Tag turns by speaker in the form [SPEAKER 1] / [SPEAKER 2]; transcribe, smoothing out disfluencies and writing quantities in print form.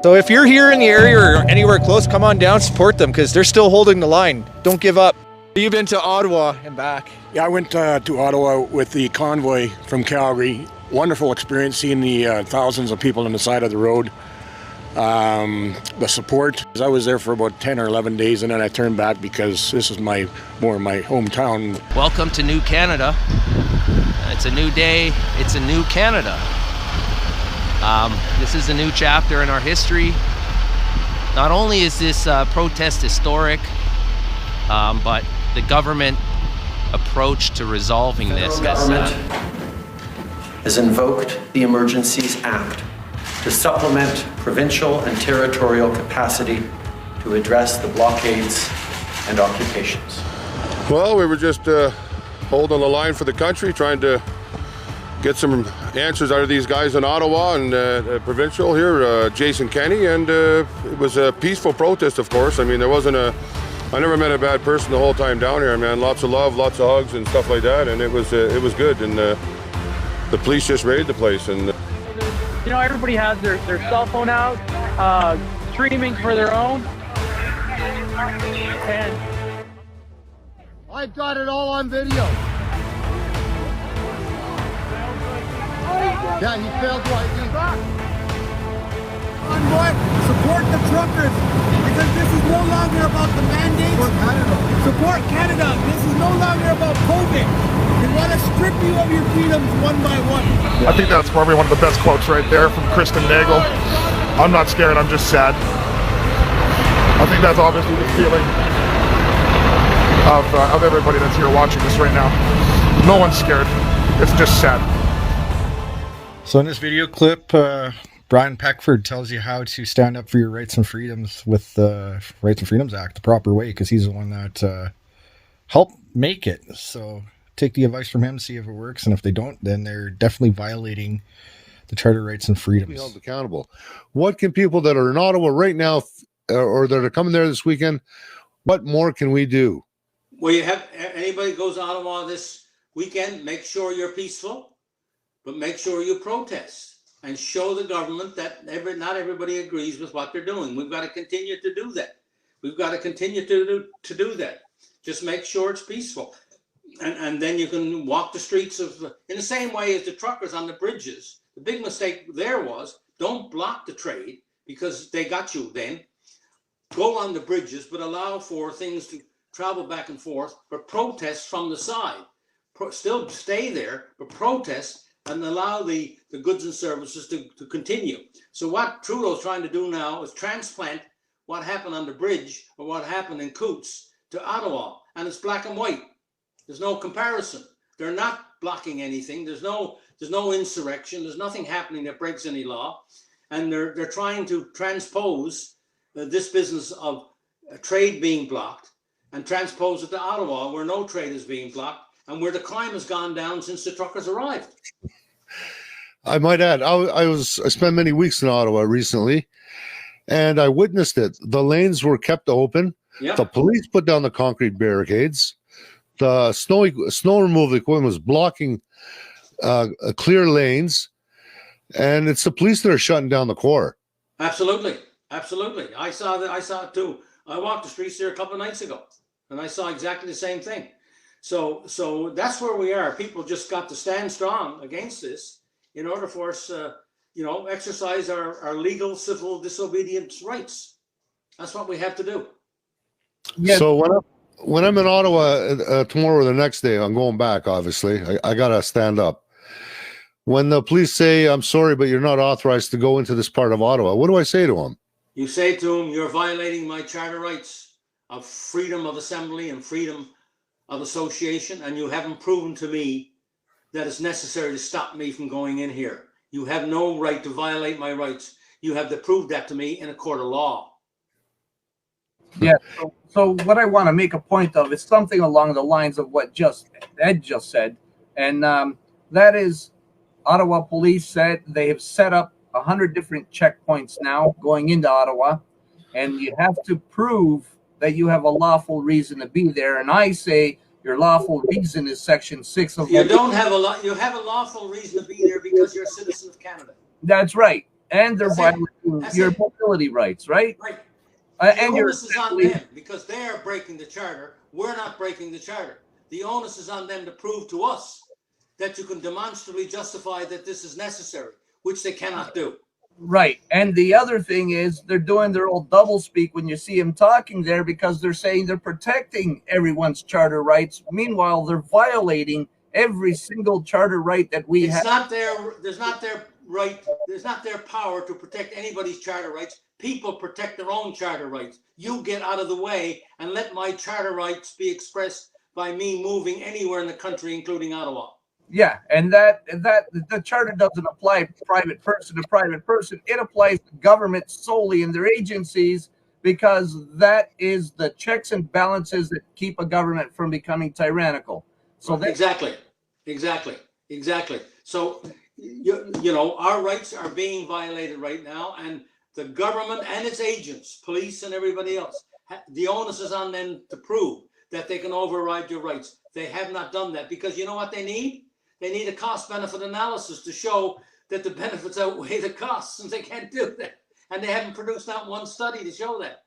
[SPEAKER 1] So if you're here in the area or anywhere close, come on down, support them because they're still holding the line. Don't give up. You've been to Ottawa and back.
[SPEAKER 2] Yeah, I went to Ottawa with the convoy from Calgary. Wonderful experience seeing the thousands of people on the side of the road. The support. I was there for about 10 or 11 days and then I turned back because this is more my hometown.
[SPEAKER 3] Welcome to New Canada. It's a new day. It's a new Canada. This is a new chapter in our history. Not only is this protest historic, but the government approach to resolving this.
[SPEAKER 4] The government has invoked the Emergencies Act to supplement provincial and territorial capacity to address the blockades and occupations.
[SPEAKER 5] Well, we were just holding the line for the country, trying to get some answers out of these guys in Ottawa and provincial here, Jason Kenney, and it was a peaceful protest, of course. I mean, I never met a bad person the whole time down here, man. Lots of love, lots of hugs and stuff like that, and it was good. And the police just raided the place. And
[SPEAKER 6] you know, everybody has their cell phone out, streaming for their own. And
[SPEAKER 7] I've got it all on video. Yeah, he failed lightning. Convoy, support the truckers because this is no longer about the mandates. Support Canada. Support Canada. This is no longer about COVID. We want to strip you of your freedoms one by one.
[SPEAKER 8] I think that's probably one of the best quotes right there from Kristen Nagel. I'm not scared, I'm just sad. I think that's obviously the feeling of everybody that's here watching this right now. No one's scared. It's just sad.
[SPEAKER 1] So in this video clip, Brian Peckford tells you how to stand up for your rights and freedoms with the Rights and Freedoms Act the proper way, because he's the one that helped make it. So take the advice from him, see if it works, and if they don't, then they're definitely violating the Charter Rights and Freedoms.
[SPEAKER 9] Be held accountable. What can people that are in Ottawa right now, or that are coming there this weekend, what more can we do?
[SPEAKER 10] Well, you have anybody goes to Ottawa this weekend, make sure you're peaceful. But make sure you protest and show the government that not everybody agrees with what they're doing. We've got to continue to do that. We've got to continue to do that. Just make sure it's peaceful. And then you can walk the streets in the same way as the truckers on the bridges. The big mistake there was don't block the trade because they got you then. Go on the bridges, but allow for things to travel back and forth, but protest from the side. Still stay there, but protest and allow the goods and services to continue. So what Trudeau's trying to do now is transplant what happened on the bridge or what happened in Coutts to Ottawa, and it's black and white. There's no comparison. They're not blocking anything. There's no insurrection. There's nothing happening that breaks any law, and they're trying to transpose this business of trade being blocked and transpose it to Ottawa, where no trade is being blocked, and where the crime has gone down since the truckers arrived.
[SPEAKER 9] I might add, I spent many weeks in Ottawa recently, and I witnessed it. The lanes were kept open. Yep. The police put down the concrete barricades. The snow removal equipment was blocking clear lanes, and it's the police that are shutting down the core.
[SPEAKER 10] Absolutely. I saw it too. I walked the streets there a couple of nights ago, and I saw exactly the same thing. So that's where we are. People just got to stand strong against this in order for us, exercise our legal civil disobedience rights. That's what we have to do.
[SPEAKER 9] Yeah. So when I'm in Ottawa tomorrow or the next day, I'm going back, obviously. I got to stand up. When the police say, I'm sorry, but you're not authorized to go into this part of Ottawa, what do I say to them?
[SPEAKER 10] You say to them, you're violating my charter rights of freedom of assembly and freedom of association, and you haven't proven to me that it's necessary to stop me from going in here. You have no right to violate my rights. You have to prove that to me in a court of law.
[SPEAKER 6] Yeah. So what I want to make a point of is something along the lines of what Ed just said, and that is Ottawa police said they have set up 100 different checkpoints now going into Ottawa, and you have to prove that you have a lawful reason to be there. And I say your lawful reason is Section 6 of.
[SPEAKER 10] You don't have you have a lawful reason to be there because you're a citizen of Canada.
[SPEAKER 6] That's right. and they're
[SPEAKER 10] That's it.
[SPEAKER 6] violating
[SPEAKER 10] That's
[SPEAKER 6] your
[SPEAKER 10] it.
[SPEAKER 6] mobility rights, right?
[SPEAKER 10] Right. The
[SPEAKER 6] And you're
[SPEAKER 10] onus is on them because they're breaking the charter. We're not breaking the charter. The onus is on them to prove to us that you can demonstrably justify that this is necessary, which they cannot do.
[SPEAKER 6] right. And the other thing is they're doing their old doublespeak when you see them talking there, because they're saying they're protecting everyone's charter rights. Meanwhile, they're violating every single charter right that we have.
[SPEAKER 10] There's not their right, there's not their power to protect anybody's charter rights. People protect their own charter rights. You get out of the way and let my charter rights be expressed by me moving anywhere in the country, including Ottawa.
[SPEAKER 6] Yeah, and that the charter doesn't apply private person to private person. It applies to government solely and their agencies, because that is the checks and balances that keep a government from becoming tyrannical. So
[SPEAKER 10] exactly. So you know, our rights are being violated right now, and the government and its agents, police and everybody else, the onus is on them to prove that they can override your rights. They have not done that, because you know what they need? They need a cost-benefit analysis to show that the benefits outweigh the costs, and they can't do that. And they haven't produced not one study to show that.